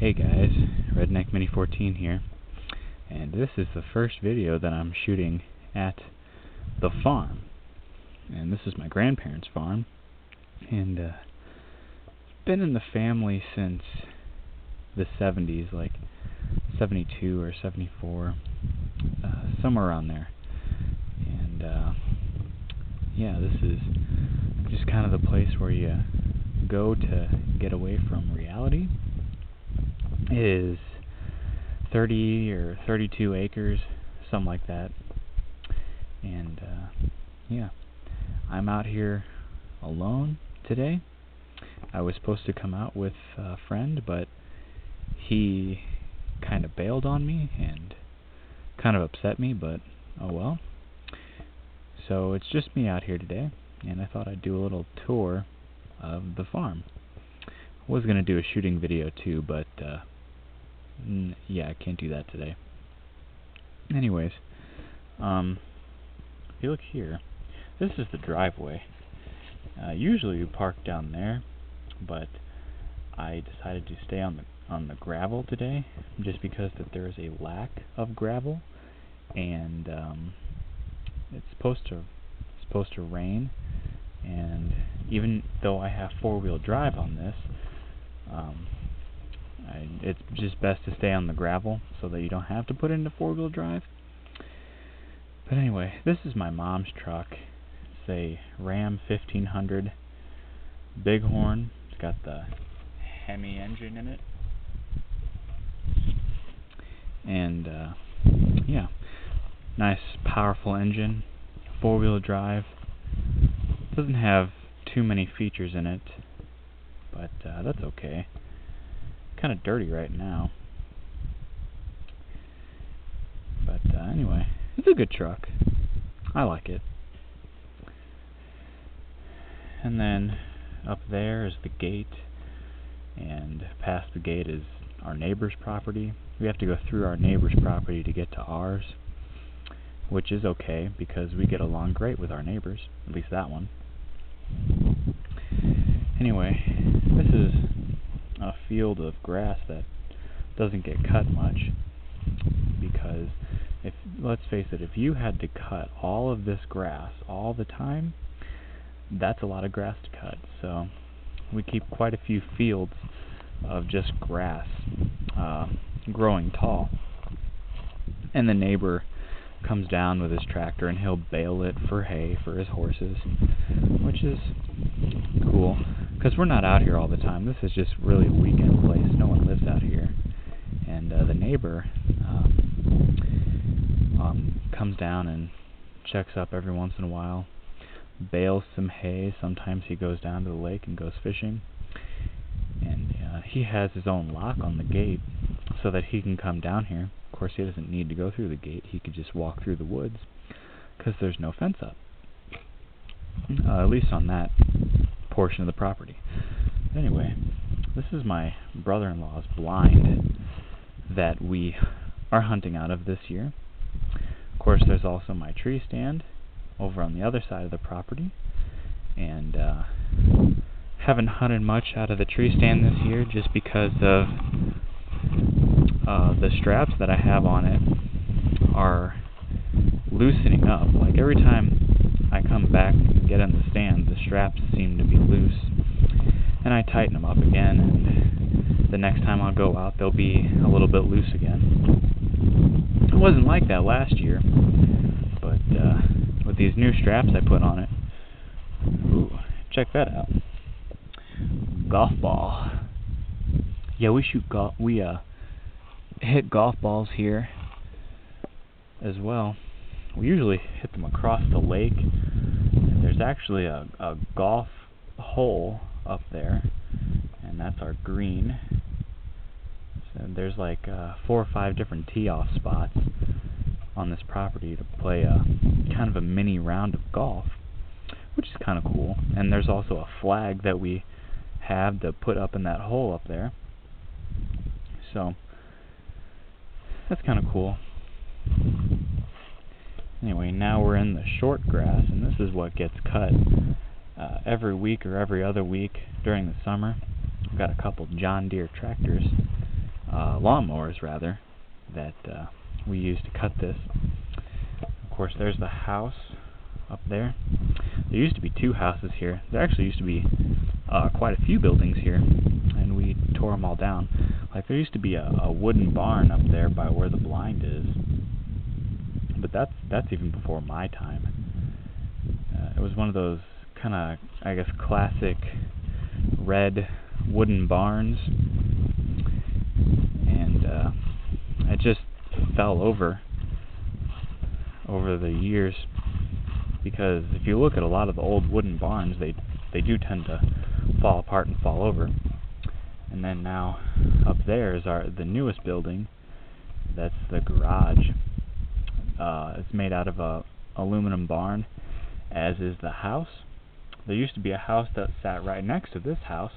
Hey guys, Redneck Mini 14 here, and this is the first video that I'm shooting at the farm. And this is my grandparents' farm, and it's been in the family since the 70s, like 72 or 74, somewhere around there. And yeah, this is just kind of the place where you go to get away from reality. It is 30 or 32 acres, something like that. And yeah, I'm out here alone today. I was supposed to come out with a friend, but he kind of bailed on me and kind of upset me, but oh well. So it's just me out here today, and I thought I'd do a little tour of the farm. I was going to do a shooting video too, but yeah, I can't do that today. Anyways, if you look here, this is the driveway. Usually we park down there, but I decided to stay on the gravel today, just because that there is a lack of gravel, and it's supposed to rain. And even though I have four-wheel drive on this, it's just best to stay on the gravel so that you don't have to put it into four-wheel drive. But anyway, this is my mom's truck. It's a Ram 1500 Bighorn. It's got the Hemi engine in it. And yeah, nice powerful engine, four-wheel drive. Doesn't have too many features in it, but that's okay. Kind of dirty right now, but anyway, it's a good truck. I like it. And then up there is the gate, and past the gate is our neighbor's property. We have to go through our neighbor's property to get to ours, which is okay because we get along great with our neighbors, at least that one. Anyway, this is a field of grass that doesn't get cut much, because let's face it, if you had to cut all of this grass all the time, that's a lot of grass to cut. So we keep quite a few fields of just grass growing tall, and the neighbor comes down with his tractor and he'll bale it for hay for his horses, which is cool because we're not out here all the time. This is just really a weekend place. No one lives out here. And the neighbor comes down and checks up every once in a while, bales some hay. Sometimes he goes down to the lake and goes fishing. And he has his own lock on the gate so that he can come down here. Of course, he doesn't need to go through the gate. He could just walk through the woods because there's no fence up, at least on that portion of the property. Anyway, this is my brother-in-law's blind that we are hunting out of this year. Of course, there's also my tree stand over on the other side of the property, and haven't hunted much out of the tree stand this year just because of the straps that I have on it are loosening up. Like every time I come back and get in the stand, the straps seem to be loose, and I tighten them up again, and the next time I'll go out they'll be a little bit loose again. It wasn't like that last year, but with these new straps I put on it, ooh, check that out. Golf ball. Yeah, we hit golf balls here as well. We usually hit them across the lake, and there's actually a golf hole up there, and that's our green. So there's like 4 or 5 different tee-off spots on this property to play a kind of a mini round of golf, which is kind of cool. And there's also a flag that we have to put up in that hole up there. So that's kind of cool. Anyway, now we're in the short grass, and this is what gets cut every week or every other week during the summer. We've got a couple John Deere tractors lawnmowers rather, that we use to cut this. Of course, there's the house up there. There used to be 2 houses here. There actually used to be quite a few buildings here, and we tore them all down. Like, there used to be a wooden barn up there by where the blind is, but that's even before my time. It was one of those kind of, I guess, classic red wooden barns, and it just fell over the years, because if you look at a lot of the old wooden barns, they do tend to fall apart and fall over. And then now up there is the newest building. That's the garage. It's made out of a aluminum barn, as is the house. There used to be a house that sat right next to this house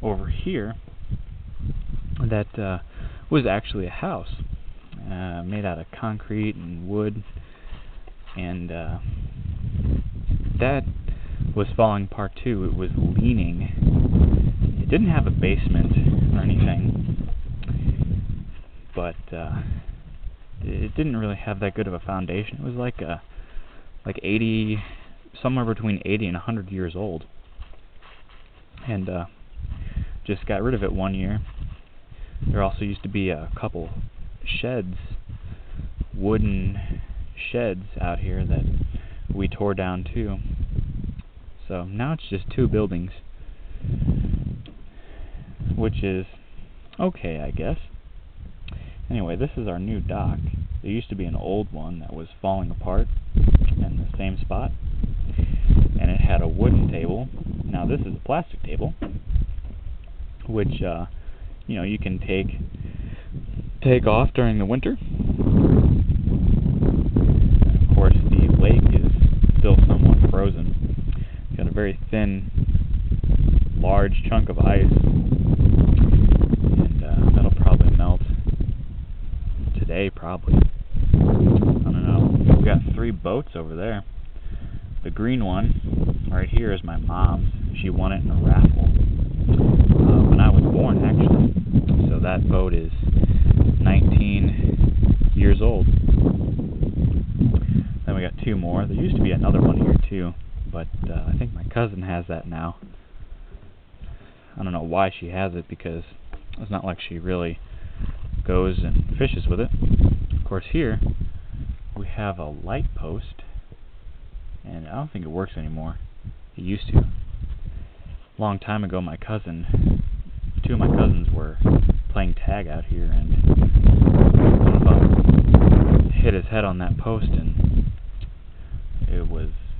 over here that was actually a house made out of concrete and wood, and that was falling apart too. It was leaning. It didn't have a basement or anything, but it didn't really have that good of a foundation. It was like 80, somewhere between 80 and 100 years old, and just got rid of it one year. There also used to be a couple sheds, wooden sheds out here that we tore down too. So now it's just 2 buildings, which is okay, I guess. Anyway, this is our new dock. There used to be an old one that was falling apart in the same spot, and it had a wooden table. Now this is a plastic table, which you can take off during the winter. And of course, the lake is still somewhat frozen. It's got a very thin, large chunk of ice, and that'll probably melt today, probably. I don't know. We've got 3 boats over there. The green one right here is my mom's. She won it in a raffle when I was born, actually. So that boat is 19 years old. Then we got 2 more. There used to be another one here too, but I think my cousin has that now. I don't know why she has it, because it's not like she really goes and fishes with it. Of course, here we have a light post, and I don't think it works anymore. It used to. A long time ago, 2 of my cousins were playing tag out here, and one of them hit his head on that post, and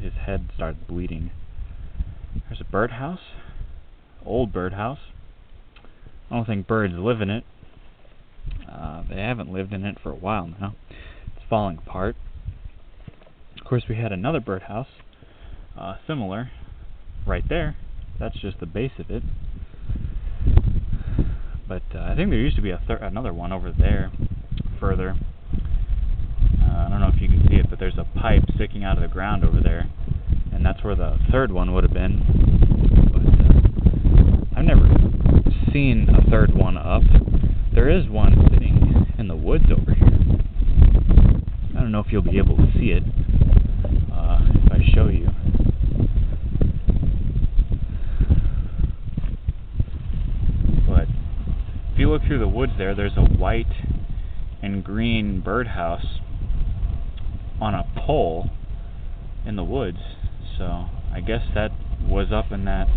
his head started bleeding. There's a birdhouse, old birdhouse. I don't think birds live in it. They haven't lived in it for a while now. It's falling apart. Of course, we had another birdhouse, similar, right there. That's just the base of it. But I think there used to be another one over there, further. I don't know if you can see it, but there's a pipe sticking out of the ground over there, and that's where the 3rd one would have been. But I've never seen a 3rd one up. There is one sitting in the woods over here. I don't know if you'll be able to see it if I show you. But if you look through the woods there's a white and green birdhouse on a pole in the woods. So I guess that was up in that,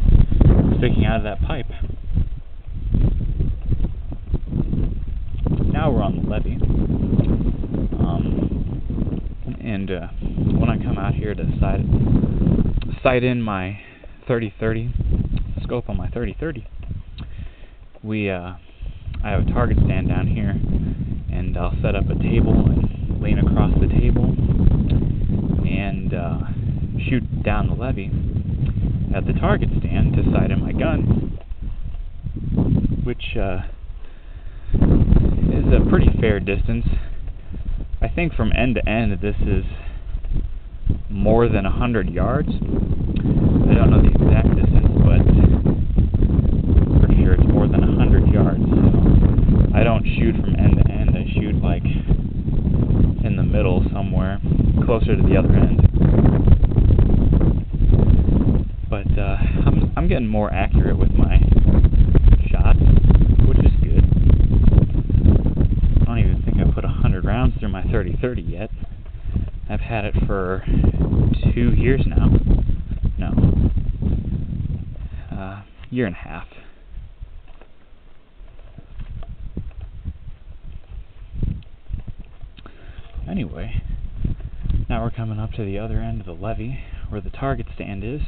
sticking out of that pipe. Now we're on the levee, and when I come out here to sight in my 30-30 scope on my 30-30, I have a target stand down here, and I'll set up a table and lean across the table and shoot down the levee at the target stand to sight in my gun, which is a pretty fair distance. I think from end to end this is more than 100 yards. I don't know the exact distance, but I'm pretty sure it's more than 100 yards. So I don't shoot from end to end. I shoot like in the middle somewhere, closer to the other end. But I'm getting more accurate with my shots, which is good. I don't even think I put 100 rounds through my 30-30 yet. I've had it for 2 years now. No. Year and a half. Anyway, now we're coming up to the other end of the levee where the target stand is,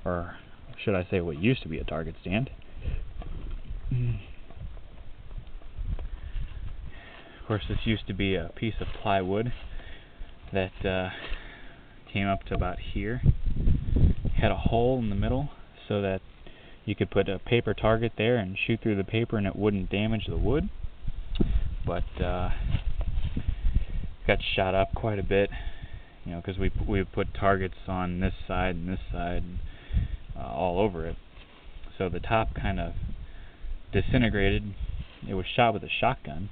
or should I say what used to be a target stand. Of course, this used to be a piece of plywood that came up to about here. Had a hole in the middle so that you could put a paper target there and shoot through the paper and it wouldn't damage the wood. But got shot up quite a bit, you know, because we put targets on this side and this side, all over it. So the top kind of disintegrated. It was shot with a shotgun.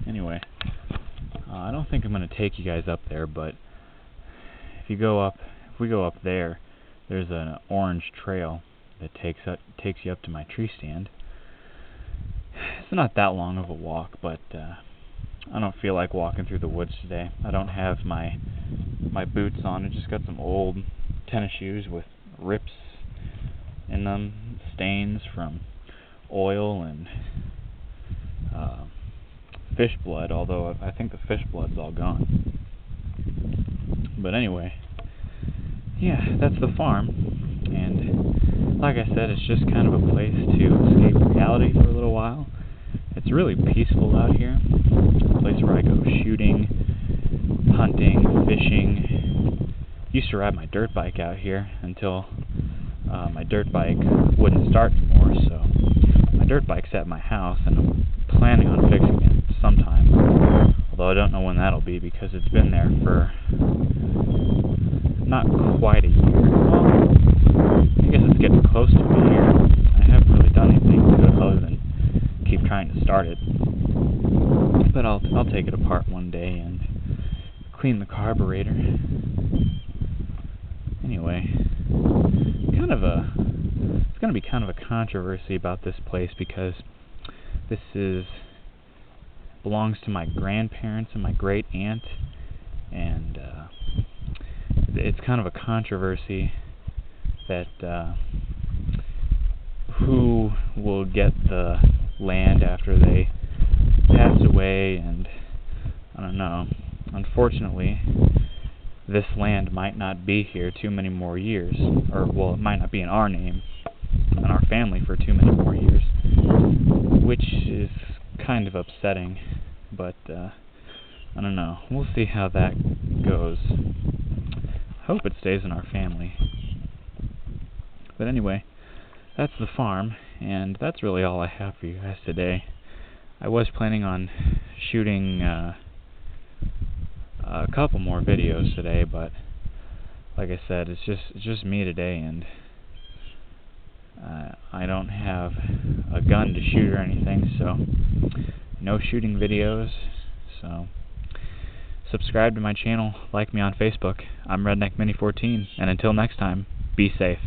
Anyway, I don't think I'm going to take you guys up there, but if we go up there, there's an orange trail that takes you up to my tree stand. It's not that long of a walk, but I don't feel like walking through the woods today. I don't have my boots on. I just got some old tennis shoes with rips in them, stains from oil and fish blood, although I think the fish blood's all gone. But anyway, yeah, that's the farm, and like I said, it's just kind of a place to escape reality for a little while. It's really peaceful out here. It's a place where I go shooting, hunting, fishing. Used to ride my dirt bike out here until my dirt bike wouldn't start anymore, so my dirt bike's at my house, and I'm planning on fixing it sometime, although I don't know when that'll be because it's been there for not quite a year. Well, I guess it's getting close to a year. I haven't really done anything to it other than keep trying to start it, but I'll take it apart one day and clean the carburetor. Anyway, it's going to be kind of a controversy about this place because this belongs to my grandparents and my great aunt, and it's kind of a controversy that who will get the land after they pass away, and I don't know. Unfortunately, this land might not be here too many more years, or well, it might not be in our name, in our family for too many more years, which is kind of upsetting, but I don't know. We'll see how that goes. I hope it stays in our family. But anyway, that's the farm, and that's really all I have for you guys today. I was planning on shooting a couple more videos today, but like I said, it's just me today, and I don't have a gun to shoot or anything, so no shooting videos. So subscribe to my channel, like me on Facebook. I'm Redneck Mini 14, and until next time, be safe.